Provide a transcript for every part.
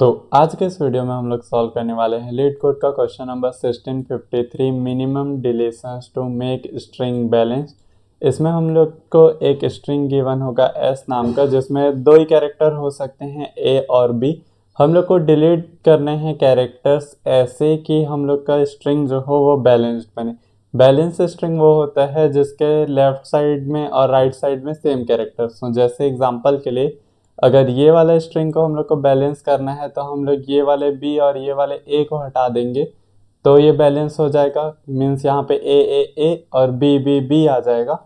तो आज के इस वीडियो में हम लोग सॉल्व करने वाले हैं लीड कोड का question number 1653 minimum deletions to make string balance. इसमें हम लोग को एक स्ट्रिंग गिवन होगा एस नाम का, जिसमें दो ही कैरेक्टर हो सकते हैं ए और बी। हम लोग को डिलीट करने हैं कैरेक्टर्स ऐसे कि हम लोग का स्ट्रिंग जो हो वो बैलेंस्ड बने। बैलेंस स्ट्रिंग वो होता है जिसके लेफ्ट साइड में और राइट साइड में सेम कैरेक्टर्स हों। जैसे एग्जांपल के लिए, अगर ये वाला स्ट्रिंग को हम लोग को बैलेंस करना है तो हम लोग ये वाले बी और ये वाले ए को हटा देंगे तो ये बैलेंस हो जाएगा। मीन्स यहाँ पे ए और बी आ जाएगा।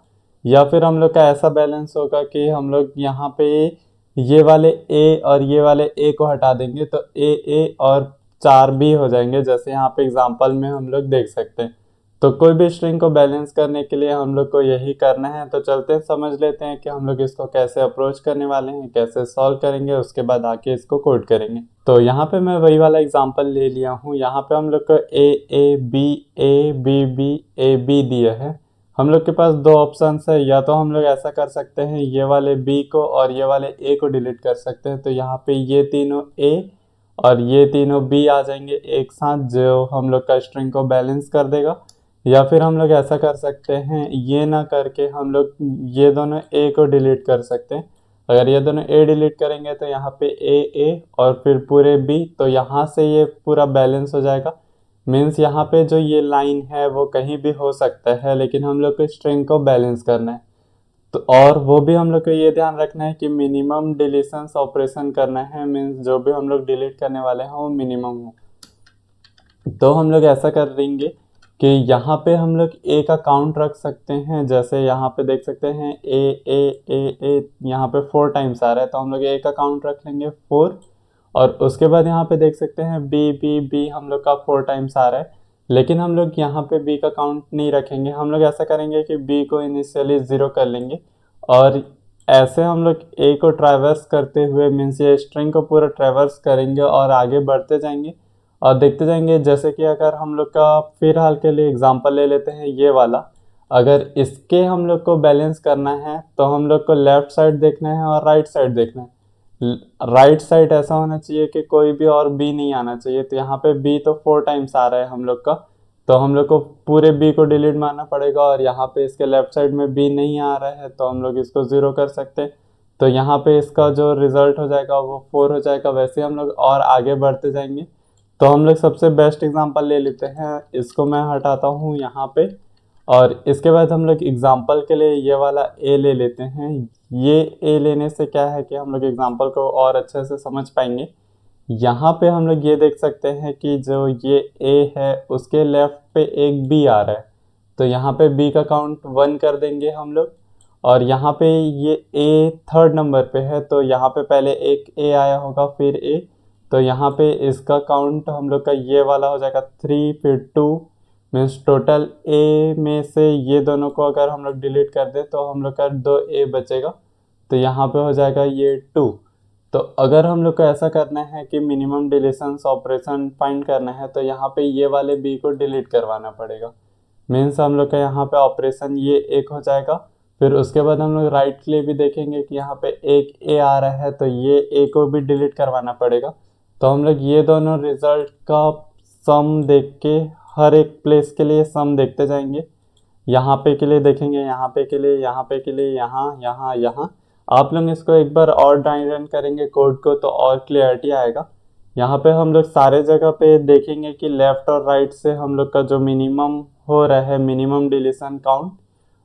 या फिर हम लोग का ऐसा बैलेंस होगा कि हम लोग यहाँ पे ये वाले ए और ये वाले ए को हटा देंगे तो ए और चार बी हो जाएंगे, जैसे यहाँ पे एग्जांपल में हम लोग देख सकते हैं। तो कोई भी स्ट्रिंग को बैलेंस करने के लिए हम लोग को यही करना है। तो चलते हैं, समझ लेते हैं कि हम लोग इसको कैसे अप्रोच करने वाले हैं, कैसे सॉल्व करेंगे, उसके बाद आके इसको कोड करेंगे। तो यहाँ पे मैं वही वाला एग्जांपल ले लिया हूँ। यहाँ पे हम लोग को ए बी दिया है। हम लोग के पास दो ऑप्शंस है, या तो हम लोग ऐसा कर सकते हैं ये वाले बी को और ये वाले ए को डिलीट कर सकते हैं। तो यहाँ पे ये तीनों ए और ये तीनों बी आ जाएंगे एक साथ, जो हम लोग का स्ट्रिंग को बैलेंस कर देगा। या फिर हम लोग ऐसा कर सकते हैं, ये ना करके हम लोग ये दोनों ए को डिलीट कर सकते हैं। अगर ये दोनों ए डिलीट करेंगे तो यहाँ पे ए और फिर पूरे बी, तो यहाँ से ये पूरा बैलेंस हो जाएगा। मीन्स यहाँ पे जो ये लाइन है वो कहीं भी हो सकता है, लेकिन हम लोग को स्ट्रिंग को बैलेंस करना है। तो और वो भी हम लोग को ये ध्यान रखना है कि मिनिमम डिलीशंस ऑपरेशन करना है। मीन्स जो भी हम लोग डिलीट करने वाले हैं वो मिनिमम हो। तो हम लोग ऐसा कर देंगे कि यहाँ पे हम लोग ए का काउंट रख सकते हैं। जैसे यहाँ पे देख सकते हैं ए यहाँ पे 4 टाइम्स आ रहा है, तो हम लोग ए का काउंट रख लेंगे 4। और उसके बाद यहाँ पे देख सकते हैं बी हम लोग का 4 टाइम्स आ रहा है, लेकिन हम लोग यहाँ पे बी का काउंट नहीं रखेंगे। हम लोग ऐसा करेंगे कि बी को इनिशियली 0 कर लेंगे और ऐसे हम लोग ए को ट्रैवर्स करते हुए, मीन्स ये स्ट्रिंग को पूरा ट्रैवर्स करेंगे और आगे बढ़ते जाएंगे और देखते जाएंगे। जैसे कि अगर हम लोग का फिलहाल के लिए एग्जांपल ले लेते हैं ये वाला, अगर इसके हम लोग को बैलेंस करना है तो हम लोग को लेफ्ट साइड देखना है और राइट साइड देखना है। राइट साइड ऐसा होना चाहिए कि कोई भी और बी नहीं आना चाहिए। तो यहाँ पे बी तो 4 टाइम्स आ रहा है हम लोग का, तो हम लोग को पूरे बी को डिलीट मारना पड़ेगा। और यहाँ पे इसके लेफ्ट साइड में बी नहीं आ रहा है तो हम लोग इसको 0 कर सकते हैं। तो यहाँ पे इसका जो रिजल्ट हो जाएगा वो 4 हो जाएगा। वैसे हम लोग और आगे बढ़ते जाएंगे। तो हम लोग सबसे बेस्ट एग्जांपल ले लेते हैं, इसको मैं हटाता हूँ यहाँ पे। और इसके बाद हम लोग एग्जांपल के लिए ये वाला ए ले लेते हैं। ये ए लेने से क्या है कि हम लोग एग्जांपल को और अच्छे से समझ पाएंगे। यहाँ पे हम लोग ये देख सकते हैं कि जो ये ए है उसके लेफ्ट पे एक बी आ रहा है, तो यहाँ पे बी का काउंट 1 कर देंगे हम लोग। और यहाँ पे ये ए थर्ड नंबर पे है, तो यहाँ पे पहले एक ए आया होगा फिर ए, तो यहाँ पे इसका काउंट हम लोग का ये वाला हो जाएगा 3 फिर 2। मीन्स टोटल ए में से ये दोनों को अगर हम लोग डिलीट कर दें तो हम लोग का 2 ए बचेगा, तो यहाँ पे हो जाएगा ये 2। तो अगर हम लोग को ऐसा करना है कि मिनिमम डिलीशंस ऑपरेशन फाइंड करना है तो यहाँ पे ये वाले बी को डिलीट करवाना पड़ेगा। मीन्स हम लोग का यहाँ पे ऑपरेशन ये एक हो जाएगा। फिर उसके बाद हम लोग राइट के लिए भी देखेंगे कि यहाँ पे एक ए आ रहा है तो ये ए को भी डिलीट करवाना पड़ेगा। तो हम लोग ये दोनों रिजल्ट का सम देख के हर एक प्लेस के लिए सम देखते जाएंगे। यहाँ पे के लिए देखेंगे, यहाँ पे के लिए, यहाँ पे के लिए, यहाँ। आप लोग इसको एक बार और ड्राई रन करेंगे कोड को तो और क्लियरिटी आएगा। यहाँ पे हम लोग सारे जगह पे देखेंगे कि लेफ्ट और राइट से हम लोग का जो मिनिमम हो रहा है, मिनिमम डिलीशन काउंट,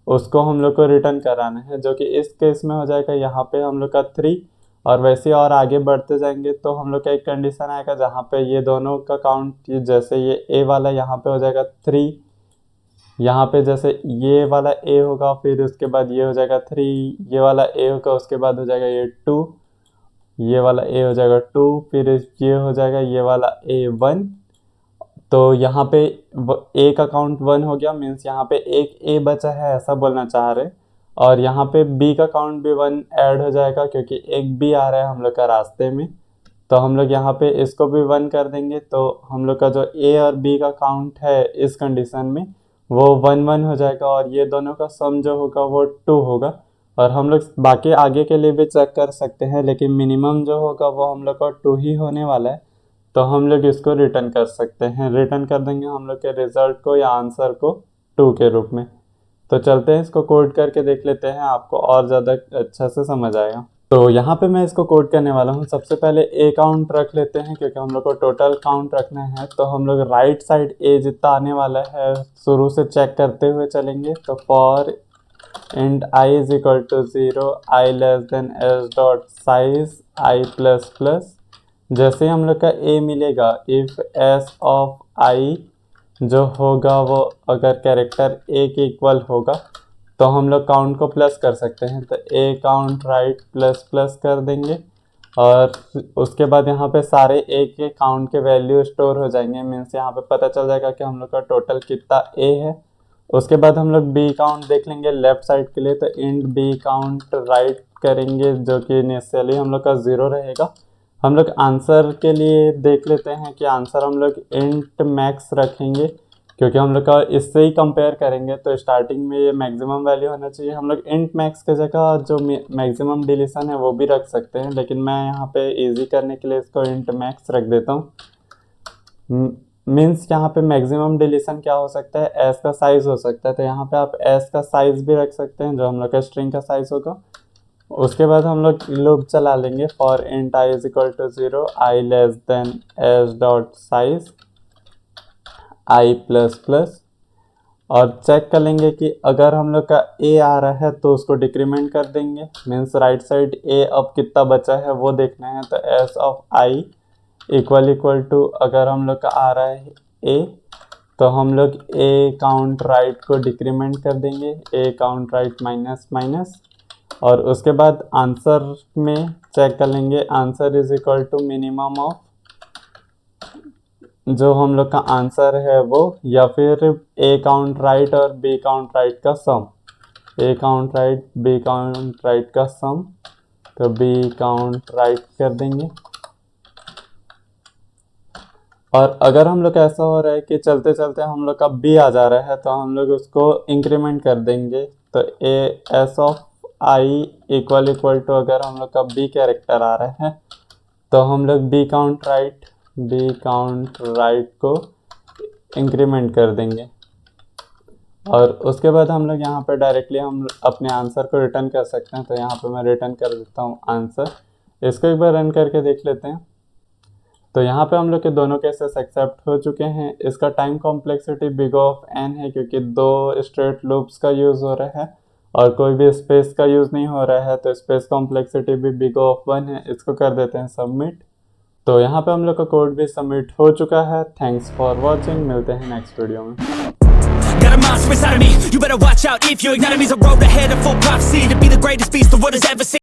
उसको हम लोग को रिटर्न कराना है, जो कि इस केस में हो जाएगा यहाँ पे हम लोग का 3। और वैसे और आगे बढ़ते जाएंगे तो हम लोग का एक कंडीशन आएगा जहाँ पे ये दोनों का काउंट, जैसे ये ए वाला यहाँ पे हो जाएगा 3, यहाँ पे जैसे ये वाला ए होगा फिर उसके बाद ये हो जाएगा 3, ये वाला ए होगा उसके बाद हो जाएगा ये 2, ये वाला ए हो जाएगा 2, फिर ये हो जाएगा ये वाला ए 1। तो यहाँ पे ए का काउंट 1 हो गया, मीन्स यहाँ पे एक ए बचा है ऐसा बोलना चाह रहे। और यहाँ पे बी का काउंट भी 1 ऐड हो जाएगा क्योंकि एक बी आ रहा है हम लोग का रास्ते में। तो हम लोग यहाँ पे इसको भी 1 कर देंगे, तो हम लोग का जो ए और बी का काउंट है इस कंडीशन में वो 1 1 हो जाएगा। और ये दोनों का सम जो होगा वो 2 होगा। और हम लोग बाकी आगे के लिए भी चेक कर सकते हैं, लेकिन मिनिमम जो होगा वो हम लोग का 2 ही होने वाला है, तो हम लोग इसको रिटर्न कर सकते हैं। रिटर्न कर देंगे हम लोग के रिजल्ट को या आंसर को 2 के रूप में। तो चलते हैं इसको कोड करके देख लेते हैं, आपको और ज़्यादा अच्छा से समझ आएगा। तो यहाँ पे मैं इसको कोड करने वाला हूँ। सबसे पहले ए काउंट रख लेते हैं, क्योंकि हम लोग को टोटल काउंट रखना है। तो हम लोग राइट साइड ए जितना आने वाला है शुरू से चेक करते हुए चलेंगे। तो for int i is equal to 0, i less than s dot size i plus plus. जैसे हम लोग का ए मिलेगा, इफ एस ऑफ आई जो होगा वो अगर कैरेक्टर ए के इक्वल होगा तो हम लोग काउंट को प्लस कर सकते हैं। तो ए काउंट राइट प्लस प्लस कर देंगे और उसके बाद यहाँ पे सारे ए के काउंट के वैल्यू स्टोर हो जाएंगे। मीन्स यहाँ पे पता चल जाएगा कि हम लोग का टोटल कितना ए है। उसके बाद हम लोग बी काउंट देख लेंगे लेफ्ट साइड के लिए। तो इंट बी काउंट राइट करेंगे, जो कि इनिशियली हम लोग का 0 रहेगा। हम लोग आंसर के लिए देख लेते हैं कि आंसर हम लोग इंट मैक्स रखेंगे, क्योंकि हम लोग का इससे ही कंपेयर करेंगे। तो स्टार्टिंग में ये मैक्सिमम वैल्यू होना चाहिए। हम लोग इंट मैक्स के जगह जो मैक्सिमम डिलीशन है वो भी रख सकते हैं, लेकिन मैं यहाँ पे इजी करने के लिए इसको इंट मैक्स रख देता हूँ। मीन्स यहाँ पे मैक्सिमम डिलीशन क्या हो सकता है, एस का साइज हो सकता है। तो यहाँ पे आप एस का साइज भी रख सकते हैं, जो हम लोग का स्ट्रिंग का साइज होगा। उसके बाद हम लोग लूप चला लेंगे, for int i is equal to 0, i less than s dot size i plus plus. और चेक कर लेंगे कि अगर हम लोग का ए आ रहा है तो उसको डिक्रीमेंट कर देंगे। मीन्स राइट साइड ए अब कितना बचा है वो देखना है। तो s of i equal to अगर हम लोग का आ रहा है ए, तो हम लोग ए काउंट राइट को डिक्रीमेंट कर देंगे, A count right minus minus. और उसके बाद आंसर में चेक कर लेंगे, answer is equal to minimum of जो हम लोग का आंसर है वो, या फिर ए काउंट राइट और बी काउंट राइट का sum. A count right B count right का सम, तो बी काउंट राइट कर देंगे। और अगर हम लोग ऐसा हो रहा है कि चलते चलते हम लोग का बी आ जा रहा है, तो हम लोग उसको इंक्रीमेंट कर देंगे। तो a s of i equal to अगर हम लोग का बी कैरेक्टर आ रहा है तो हम लोग बी काउंट राइट को इंक्रीमेंट कर देंगे। और उसके बाद हम लोग यहाँ पे डायरेक्टली हम अपने आंसर को रिटर्न कर सकते हैं। तो यहाँ पे मैं रिटर्न कर देता हूँ आंसर। इसको एक बार रन करके देख लेते हैं। तो यहाँ पे हम लोग के दोनों केसेस एक्सेप्ट हो चुके हैं। इसका time complexity big of n है, क्योंकि 2 स्ट्रेट लूप्स का यूज़ हो रहा है और कोई भी स्पेस का यूज़ नहीं हो रहा है। तो स्पेस कॉम्प्लेक्सिटी भी बिग ऑफ 1 है। इसको कर देते हैं सबमिट। तो यहाँ पे हम लोग का कोड भी सबमिट हो चुका है। थैंक्स फॉर वॉचिंग, मिलते हैं नेक्स्ट वीडियो में। Got a monster inside of me, you better watch out if your enemy's a road ahead of full prophecy to be the greatest beast the world has ever seen.